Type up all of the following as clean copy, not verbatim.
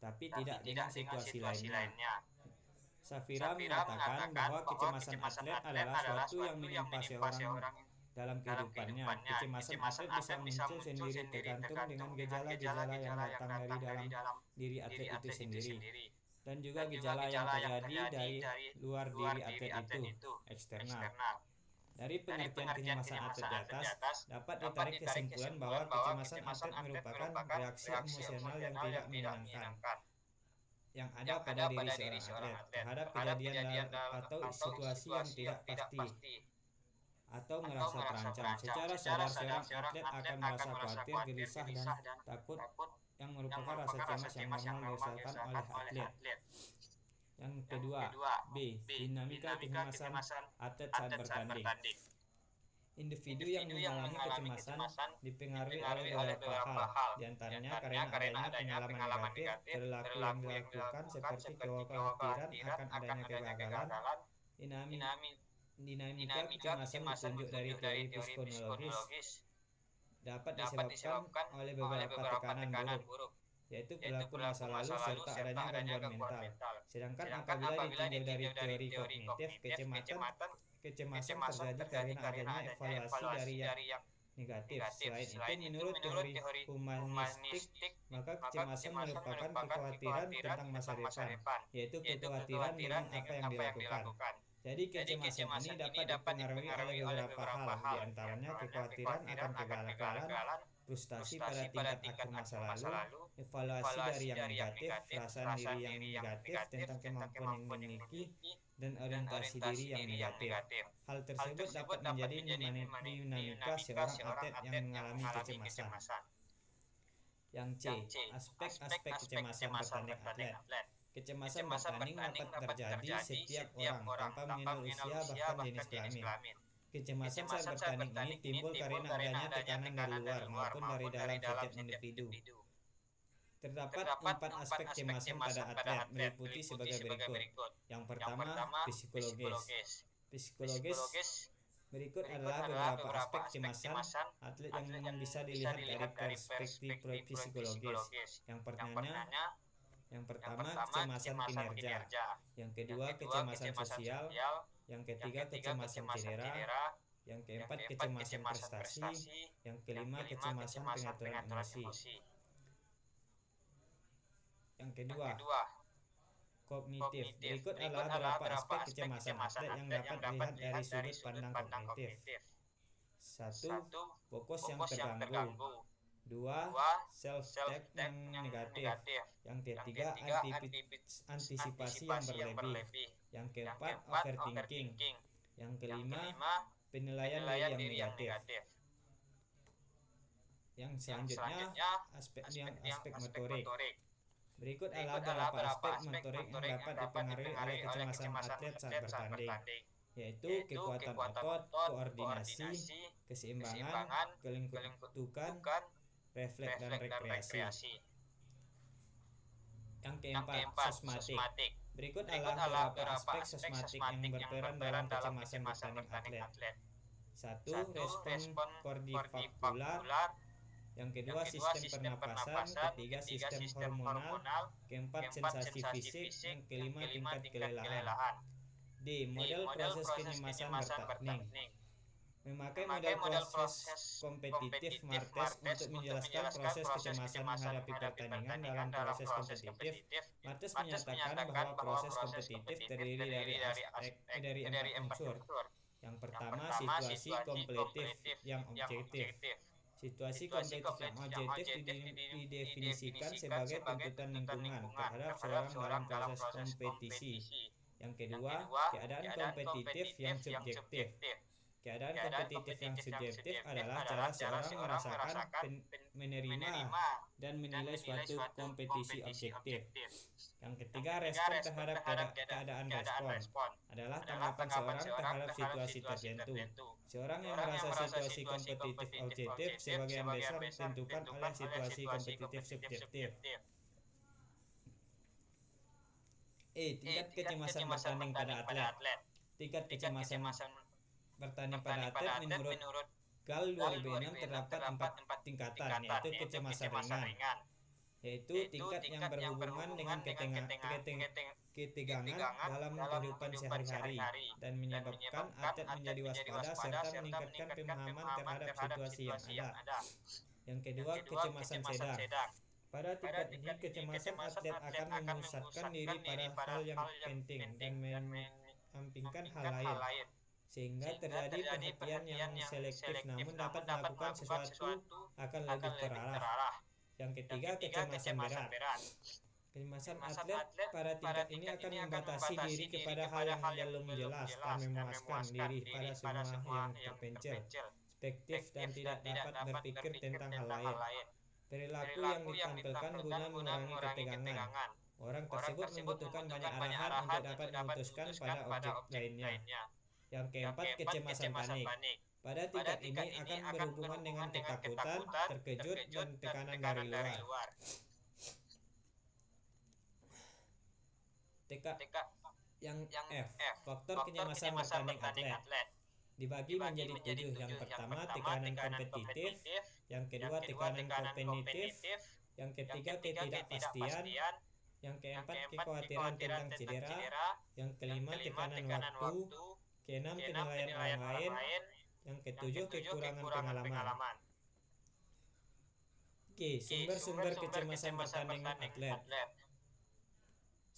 tapi tidak dengan situasi lainnya. Safira mengatakan bahwa kecemasan atlet adalah suatu yang menimpa seorang dalam kehidupannya. Kecemasan atlet bisa muncul sendiri tergantung dengan gejala-gejala yang datang dari dalam diri atlet itu sendiri, dan juga gejala yang terjadi dari luar diri atlet itu, eksternal. Dari pengertian kecemasan atlet di atas, dapat ditarik kesimpulan bahwa kecemasan atlet merupakan reaksi emosional yang tidak menyenangkan yang ada pada diri seorang atlet terhadap kejadian atau situasi yang tidak pasti atau merasa terancam. Secara sadar, seorang atlet akan merasa khawatir, gelisah, dan takut yang merupakan rasa cemas yang normal dirasakan oleh atlet. Yang kedua, B. Dinamika kecemasan atlet saat bertanding. Individu yang mengalami kecemasan dipengaruhi oleh beberapa hal, diantaranya karena adanya pengalaman negatif, perilaku yang dilakukan seperti kekhawatiran akan adanya kegagalan. Dinamika kecemasan ditunjuk dari teori psikologis dapat disebabkan oleh beberapa tekanan buruk, yaitu perilaku masa lalu serta adanya gangguan mental. Sedangkan apabila ditinjau dari teori kognitif, kecemasan terjadi karena adanya evaluasi dari yang negatif. Selain itu, menurut teori humanistik, maka kecemasan merupakan kekhawatiran tentang masa depan, yaitu kekhawatiran dengan apa yang dilakukan. Jadi kecemasan ini dapat dipengaruhi oleh beberapa hal, diantaranya kekhawatiran akan kegagalan, frustasi pada tingkat akhir masa lalu, evaluasi dari yang negatif, perasaan diri yang negatif tentang kemampuan yang dimiliki, dan orientasi diri yang negatif. Hal tersebut dapat menjadi dinamika seorang atlet yang mengalami kecemasan. Yang C. Aspek-aspek kecemasan bertanding atlet. Kecemasan bertanding dapat terjadi setiap orang tanpa mengenal usia bahkan jenis kelamin. Kecemasan saat bertanding ini timbul karena adanya tekanan dari luar maupun dari dalam setiap individu. Terdapat 4 aspek kecemasan pada atlet meliputi sebagai berikut. Yang pertama, psikologis. Berikut adalah beberapa aspek kecemasan atlet yang bisa dilihat dari perspektif psikologis. Yang pertama, kecemasan kinerja. Yang kedua, kecemasan sosial. Yang ketiga, kecemasan cedera. Yang keempat, kecemasan prestasi. Yang kelima, kecemasan pengaturan emosi. Yang kedua, kognitif. Berikut adalah beberapa aspek kecemasan atlet yang dapat dilihat dari sudut pandang kognitif. 1. Fokus yang terganggu. 2. Self-talk yang negatif. Yang ketiga, antisipasi yang berlebih. Yang keempat, overthinking. Yang kelima, penilaian diri yang negatif. Yang selanjutnya, aspek motorik. Berikut adalah beberapa aspek motorik yang dapat dipengaruhi oleh kecemasan atlet saat bertanding, yaitu kekuatan otot, koordinasi, keseimbangan, kelentukan, refleks dan rekreasi. Yang keempat, sosmatik. Berikut adalah beberapa aspek sosmatik yang berperan dalam kecemasan bertanding atlet. 1. Respon kardiovaskular. Yang kedua, sistem pernapasan. Ketiga, sistem hormonal. Keempat, sensasi fisik. Yang kelima, tingkat kelelahan. D. Model proses kecemasan bertanding. Memakai model proses kompetitif Martes untuk menjelaskan proses kecemasan menghadapi pertandingan. Dalam proses kompetitif, Martes menyatakan bahwa proses kompetitif terdiri dari 4 unsur. Yang pertama, situasi kompetitif yang objektif. Situasi kompetitif yang objektif didefinisikan sebagai tuntutan lingkungan terhadap seorang dalam proses kompetisi. Yang kedua, keadaan kompetitif yang subjektif. Keadaan kompetitif yang subjektif adalah cara seorang merasakan, menerima, dan menilai suatu kompetisi objektif. Yang ketiga, respon terhadap keadaan. Respon adalah tanggapan seorang terhadap situasi tertentu. Seorang yang merasa situasi kompetitif objektif sebagian besar ditentukan oleh situasi kompetitif subjektif. Tingkat kecemasan bertanding pada atlet. Tingkat kecemasan bertanding pada atlet menurut GAL 2006 terdapat 4 tingkatan, yaitu kecemasan ringan, yaitu tingkat yang berhubungan dengan ketegangan dalam kehidupan sehari-hari dan menyebabkan atlet menjadi waspada serta meningkatkan pemahaman terhadap situasi yang ada. Yang kedua, kecemasan sedang. Pada tingkat ini, kecemasan atlet akan memusatkan diri pada hal yang penting dan menyampingkan hal lain. sehingga terjadi perhatian yang selektif namun dapat melakukan sesuatu akan lebih terarah. Yang ketiga, kecemasan berat. Kecemasan atlet pada tingkat ini akan membatasi diri kepada hal yang belum jelas dan memuaskan diri pada semua yang terpencil, spektif dan tidak dapat berpikir tentang hal lain. Perilaku yang ditampilkan guna mengurangi ketegangan. Orang tersebut membutuhkan banyak arahan untuk dapat memutuskan pada objek lainnya. Yang keempat, kecemasan panik. Pada tingkat ini akan berhubungan dengan ketakutan, terkejut, dan tekanan dari luar. Yang F, faktor kecemasan bertanding atlet. Dibagi menjadi 7. Yang pertama, tekanan kompetitif. Yang kedua, tekanan kognitif. Yang ketiga, ketidakpastian. Yang keempat, kekhawatiran tentang cedera. Yang kelima, tekanan waktu. Keenam, penilaian orang lain. Yang ketujuh, kekurangan pengalaman. Oke, sumber-sumber kecemasan bertanding atlet.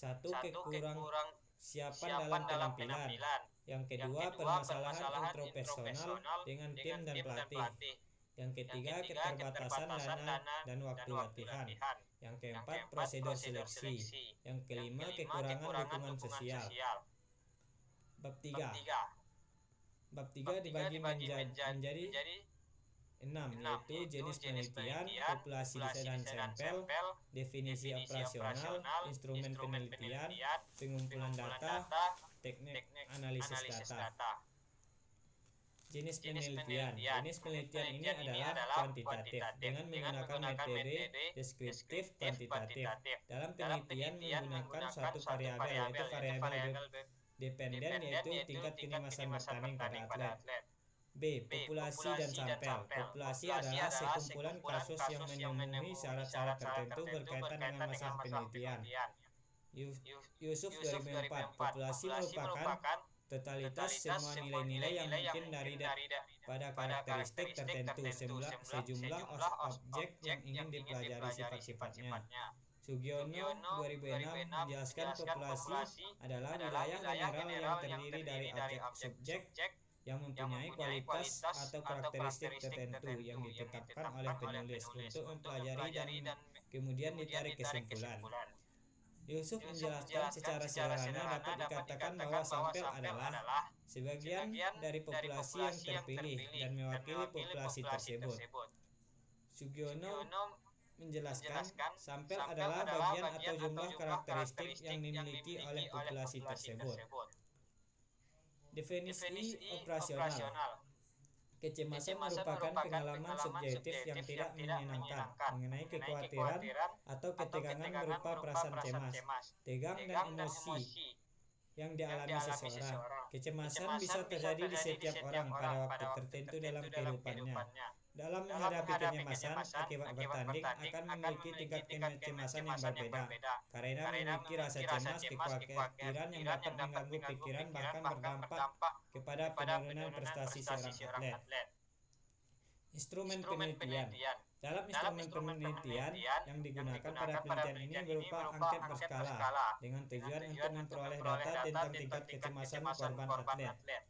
1. Kekurang siapan dalam penampilan. Yang kedua, permasalahan intrapersonal dengan tim dan pelatih. Yang ketiga, keterbatasan dana dan waktu latihan. Yang keempat, prosedur seleksi. Yang kelima, kekurangan dukungan sosial. Bab 3. Bab 3 dibagi menjadi 6, yaitu jenis penelitian, populasi dan sampel, definisi operasional, instrumen penelitian, pengumpulan data, teknik analisis data. Jenis penelitian. Jenis penelitian ini adalah kuantitatif dengan menggunakan metode deskriptif kuantitatif. Dalam penelitian menggunakan suatu variabel, yaitu variabel dependen, yaitu tingkat kecemasan bertanding pada atlet. B. Populasi dan sampel. Populasi adalah sekumpulan kasus yang memenuhi syarat-syarat tertentu berkaitan dengan masalah penelitian. Yusuf 2004. Populasi merupakan totalitas semua nilai-nilai yang mungkin pada karakteristik tertentu sejumlah objek yang ingin dipelajari sifat-sifatnya. Sugiono 2006 menjelaskan populasi adalah wilayah general yang terdiri dari objek-subjek yang mempunyai kualitas atau karakteristik tertentu yang ditetapkan oleh penulis untuk mempelajari dan kemudian ditarik kesimpulan. Yusuf menjelaskan secara sederhana dapat dikatakan bahwa sampel adalah sebagian dari populasi yang terpilih dan mewakili populasi tersebut. Sugiono menjelaskan sampel adalah bagian atau jumlah karakteristik yang dimiliki oleh populasi tersebut. Definisi operasional. Kecemasan merupakan pengalaman subjektif yang tidak menyenangkan mengenai kekhawatiran atau ketegangan berupa perasaan cemas, tegang, dan emosi yang dialami seseorang. Kecemasan bisa terjadi di setiap orang pada waktu tertentu dalam kehidupannya. Dalam menghadapi kecemasan akibat bertanding akan memiliki tingkat kecemasan yang berbeda karena memiliki rasa cemas, kekhawatiran yang dapat mengganggu pikiran bahkan berdampak kepada penurunan prestasi seorang atlet. Instrumen penelitian. Dalam instrumen penelitian yang digugakan pada penelitian ini berupa angket berskala dengan tujuan untuk memperoleh data tentang tingkat kecemasan korban atlet.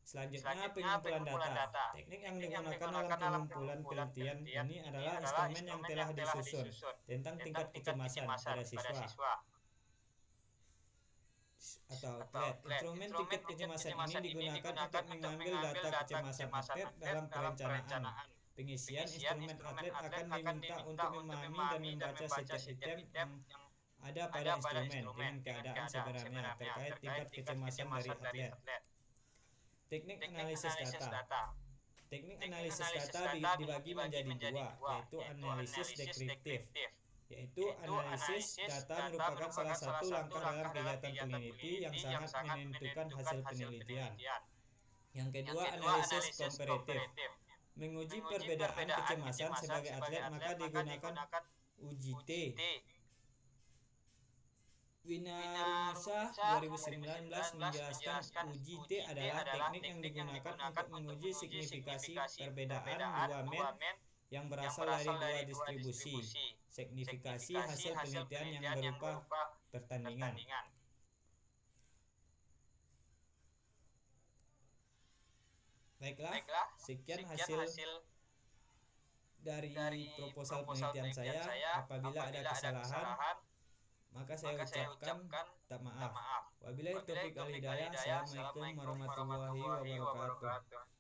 Selanjutnya, pengumpulan data. Teknik yang digunakan dalam pengumpulan penelitian ini adalah instrumen yang telah disusun tentang tingkat kecemasan pada siswa atau atlet. Instrumen tingkat kecemasan ini digunakan untuk mengambil data kecemasan atlet dalam perencanaan. Pengisian instrumen atlet akan diminta untuk memahami dan membaca setiap item yang ada pada instrumen dengan keadaan sebenarnya terkait tingkat kecemasan dari atlet. Teknik analisis data. Teknik analisis data dibagi menjadi 2, yaitu analisis deskriptif. Yaitu analisis data merupakan salah satu langkah dalam kegiatan peneliti yang sangat menentukan hasil penelitian. Yang kedua, analisis komparatif. Menguji perbedaan kecemasan sebagai atlet maka digunakan UJT. Winarsa 2019 menjelaskan UJT adalah teknik yang digunakan untuk menguji signifikasi perbedaan dua men yang berasal dari dua distribusi, signifikasi hasil penelitian yang berupa pertandingan. Baiklah, sekian hasil dari proposal penelitian saya. Apabila ada kesalahan, maka saya ucapkan tak maaf. Wabillahi taufiq wal hidayah. Assalamualaikum warahmatullahi wabarakatuh.